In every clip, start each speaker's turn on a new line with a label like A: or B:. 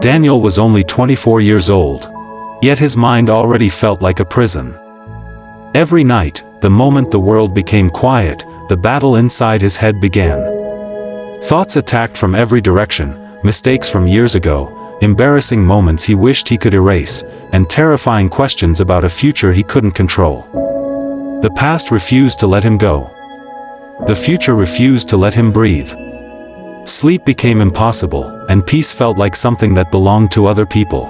A: Daniel was only 24 years old. Yet his mind already felt like a prison. Every night, the moment the world became quiet, the battle inside his head began. Thoughts attacked from every direction, mistakes from years ago, embarrassing moments he wished he could erase, and terrifying questions about a future he couldn't control. The past refused to let him go. The future refused to let him breathe. Sleep became impossible, and peace felt like something that belonged to other people.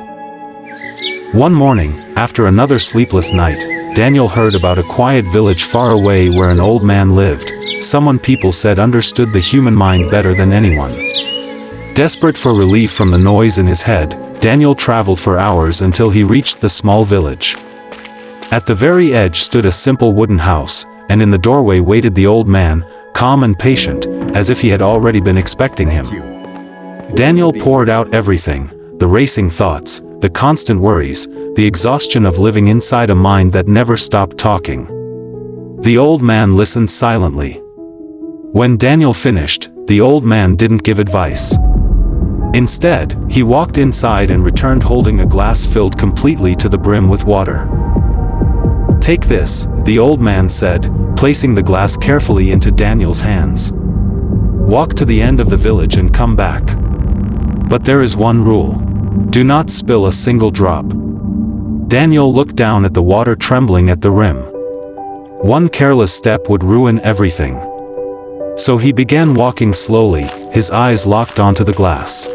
A: One morning, after another sleepless night, Daniel heard about a quiet village far away where an old man lived, someone people said understood the human mind better than anyone. Desperate for relief from the noise in his head, Daniel traveled for hours until he reached the small village. At the very edge stood a simple wooden house, and in the doorway waited the old man, calm and patient, as if he had already been expecting him. Daniel poured out everything, the racing thoughts, the constant worries, the exhaustion of living inside a mind that never stopped talking. The old man listened silently. When Daniel finished, the old man didn't give advice. Instead, he walked inside and returned holding a glass filled completely to the brim with water. "Take this," the old man said, placing the glass carefully into Daniel's hands. "Walk to the end of the village and come back. But there is one rule. Do not spill a single drop." Daniel looked down at the water trembling at the rim. One careless step would ruin everything. So he began walking slowly, his eyes locked onto the glass.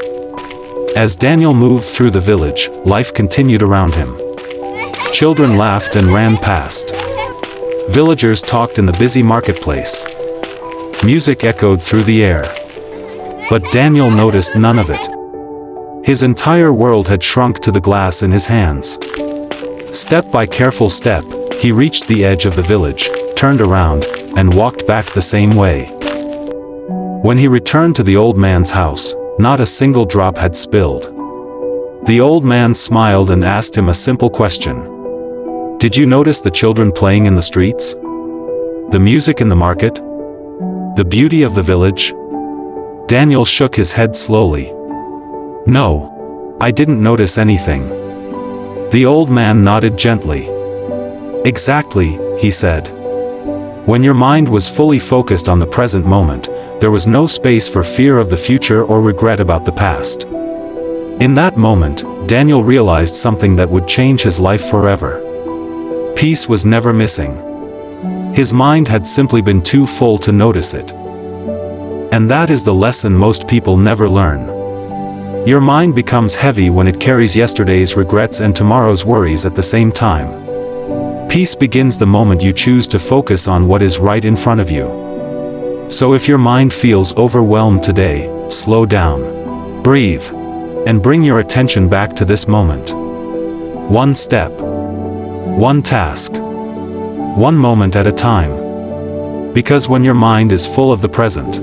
A: As Daniel moved through the village, life continued around him. Children laughed and ran past. Villagers talked in the busy marketplace. Music echoed through the air. But Daniel noticed none of it. His entire world had shrunk to the glass in his hands. Step by careful step, he reached the edge of the village, turned around, and walked back the same way. When he returned to the old man's house, not a single drop had spilled. The old man smiled and asked him a simple question. "Did you notice the children playing in the streets? The music in the market? The beauty of the village?" Daniel shook his head slowly. "No, I didn't notice anything." The old man nodded gently. "Exactly," he said. "When your mind was fully focused on the present moment, there was no space for fear of the future or regret about the past." In that moment, Daniel realized something that would change his life forever. Peace was never missing. His mind had simply been too full to notice it. And that is the lesson most people never learn. Your mind becomes heavy when it carries yesterday's regrets and tomorrow's worries at the same time. Peace begins the moment you choose to focus on what is right in front of you. So if your mind feels overwhelmed today, slow down. Breathe. And bring your attention back to this moment. One step. One task. One moment at a time. Because when your mind is full of the present,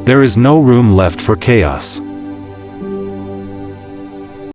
A: there is no room left for chaos.